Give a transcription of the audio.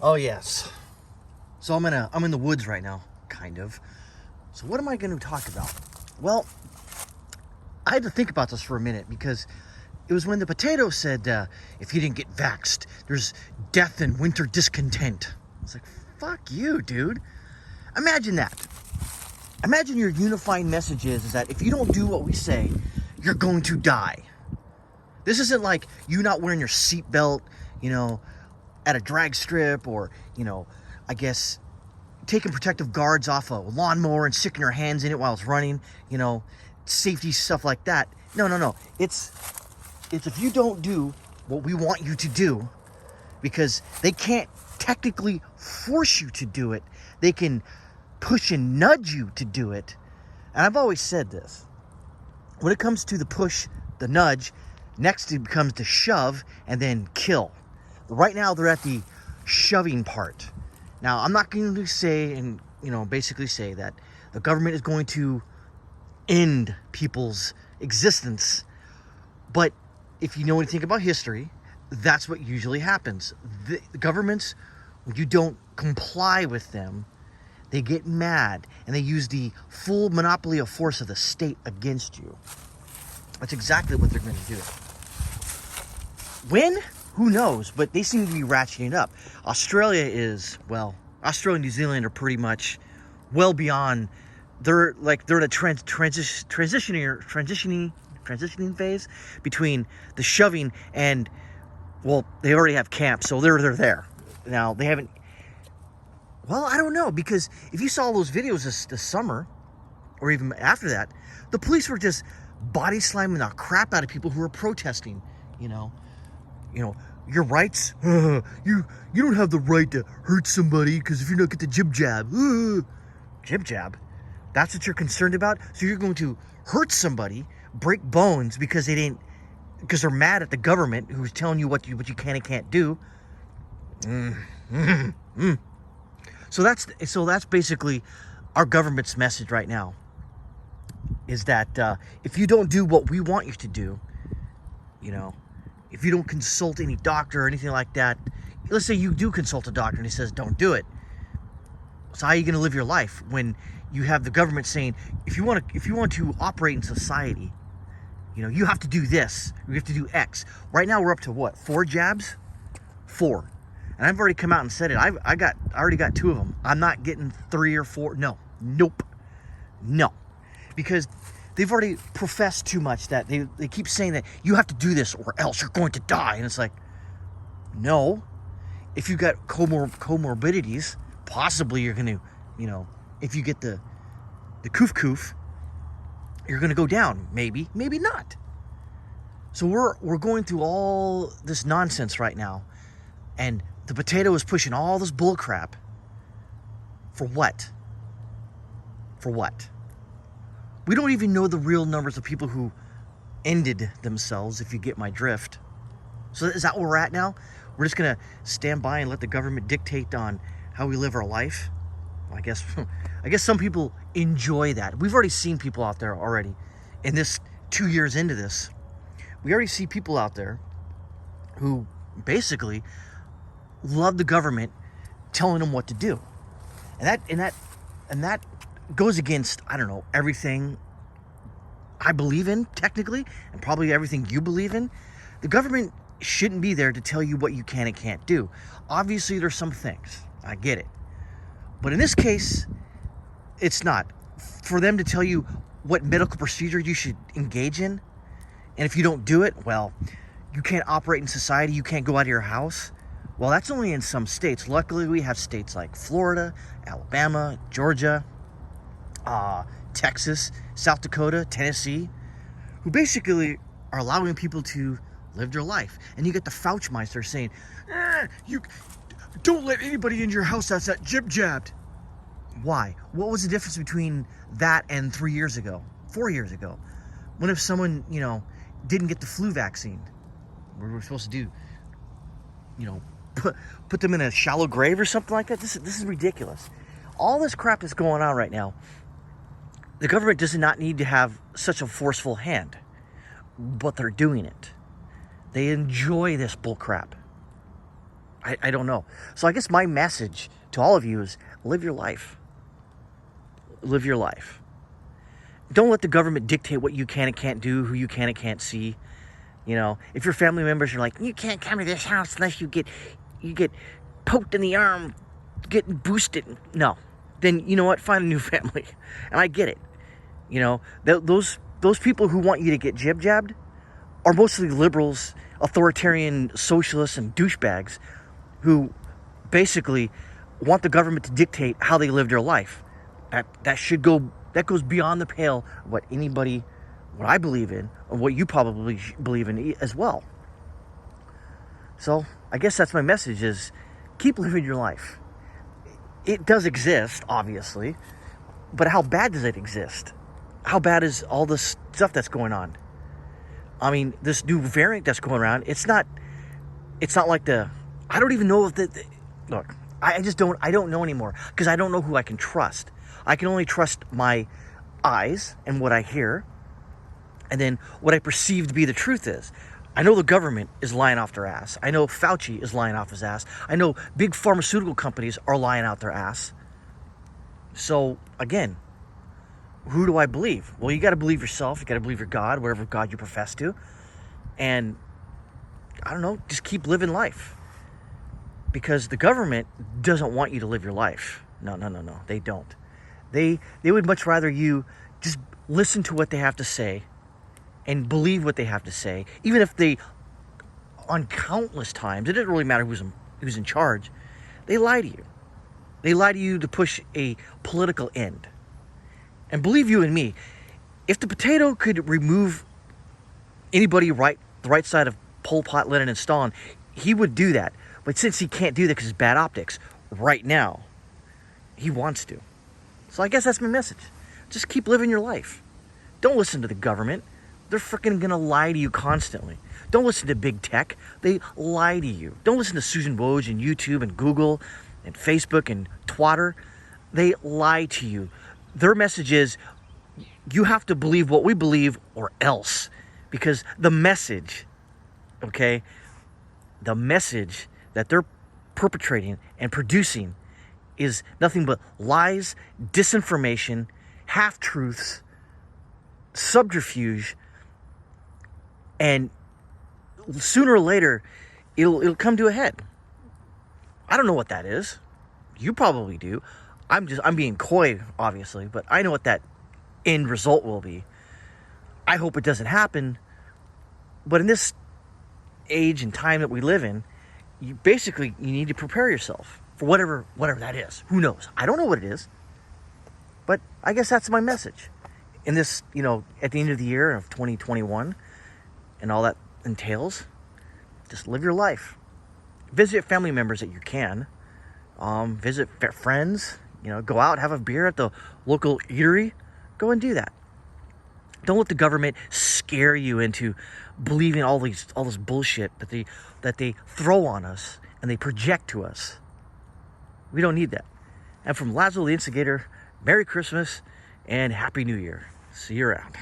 Oh yes. So I'm in the woods right now, kind of. So what am I going to talk about? Well, I had to think about this for a minute because it was when the potato said, if you didn't get vaxxed, there's death and winter discontent. I was like, fuck you, dude. Imagine that. Imagine your unifying message is that if you don't do what we say, you're going to die. This isn't like you not wearing your seatbelt, at a drag strip, or, I guess taking protective guards off a lawnmower and sticking your hands in it while it's running, safety stuff like that. No. It's if you don't do what we want you to do, because they can't technically force you to do it. They can push and nudge you to do it. And I've always said this. When it comes to the push, the nudge, next it becomes the shove and then kill. Right now they're at the shoving part. Now I'm not going to say and basically say that the government is going to end people's existence. But if you know anything about history, that's what usually happens. The governments, when you don't comply with them, they get mad and they use the full monopoly of force of the state against you. That's exactly what they're going to do. When? Who knows? But they seem to be ratcheting it up. Australia and New Zealand are pretty much well beyond. They're in a transitioning phase between the shoving and, they already have camps, so they're there. Now they haven't. Well, I don't know, because if you saw those videos this summer, or even after that, the police were just body slamming the crap out of people who were protesting. Your rights. You don't have the right to hurt somebody because if you don't get the jib jab. Jib jab. That's what you're concerned about. So you're going to hurt somebody, break bones because they're mad at the government who's telling you what you can and can't do. So that's basically our government's message right now. Is that if you don't do what we want you to do, if you don't consult any doctor or anything like that, let's say you do consult a doctor and he says don't do it. So how are you going to live your life when you have the government saying if you want to operate in society, you have to do this, you have to do X. Right now we're up to what? 4 jabs? 4. And I've already come out and said it. I already got 2 of them. I'm not getting 3 or 4. Nope. Because they've already professed too much that they keep saying that you have to do this or else you're going to die. And it's like, no. If you got comorbidities, possibly you're going to, if you get the coof, you're going to go down. Maybe not. So we're going through all this nonsense right now. And the potato is pushing all this bull crap. For what? We don't even know the real numbers of people who ended themselves, if you get my drift. So is that where we're at now? We're just going to stand by and let the government dictate on how we live our life? I guess some people enjoy that. We've already seen people out there already. In this 2 years into this, we already see people out there who basically love the government telling them what to do. And that goes against, I don't know, everything I believe in, technically, and probably everything you believe in. The government shouldn't be there to tell you what you can and can't do. Obviously, there's some things. I get it. But in this case, it's not. For them to tell you what medical procedure you should engage in, and if you don't do it, you can't operate in society, you can't go out of your house. Well, that's only in some states. Luckily, we have states like Florida, Alabama, Georgia, Texas, South Dakota, Tennessee, who basically are allowing people to live their life. And you get the Fauchmeister saying, you don't let anybody in your house that's that jib jabbed. Why? What was the difference between that and 3 years ago, 4 years ago? What if someone, didn't get the flu vaccine? We were supposed to do, put them in a shallow grave or something like that? This is ridiculous. All this crap that's going on right now, the government does not need to have such a forceful hand, but they're doing it. They enjoy this bull crap. I don't know. So I guess my message to all of you is live your life. Live your life. Don't let the government dictate what you can and can't do, who you can and can't see. You know, if your family members are like, you can't come to this house unless you get poked in the arm, getting boosted. No, then you know what? Find a new family. And I get it. You know, those people who want you to get jib-jabbed are mostly liberals, authoritarian socialists, and douchebags who basically want the government to dictate how they live their life. That goes beyond the pale of what I believe in, or what you probably believe in as well. So I guess that's my message, is keep living your life. It does exist, obviously, but how bad does it exist? How bad is all this stuff that's going on? I mean, this new variant that's going around, it's not like I don't even know if look, I don't know anymore, because I don't know who I can trust. I can only trust my eyes and what I hear, and then what I perceive to be the truth is. I know the government is lying off their ass. I know Fauci is lying off his ass. I know big pharmaceutical companies are lying out their ass. So, again, who do I believe? Well, you got to believe yourself. You got to believe your God, whatever God you profess to. And, I don't know, just keep living life. Because the government doesn't want you to live your life. No, they don't. They would much rather you just listen to what they have to say and believe what they have to say, even if they, on countless times, it doesn't really matter who's in charge, they lie to you. They lie to you to push a political end. And believe you and me, if the potato could remove anybody the right side of Pol Pot, Lenin, and Stalin, he would do that. But since he can't do that because it's bad optics, right now, he wants to. So I guess that's my message. Just keep living your life. Don't listen to the government. They're freaking going to lie to you constantly. Don't listen to big tech. They lie to you. Don't listen to Susan Woj and YouTube and Google and Facebook and Twitter. They lie to you. Their message is, you have to believe what we believe or else. Because the message, okay, the message that they're perpetrating and producing is nothing but lies, disinformation, half-truths, subterfuge, and sooner or later, it'll come to a head. I don't know what that is. You probably do. I'm being coy, obviously, but I know what that end result will be. I hope it doesn't happen, but in this age and time that we live in, you need to prepare yourself for whatever that is. Who knows? I don't know what it is, but I guess that's my message. In this, at the end of the year of 2021, and all that entails, just live your life. Visit family members that you can. Visit friends. Go out, have a beer at the local eatery. Go and do that. Don't let the government scare you into believing all this bullshit that they throw on us and they project to us. We don't need that. And from Lazlo the Instigator, Merry Christmas and Happy New Year. See you around.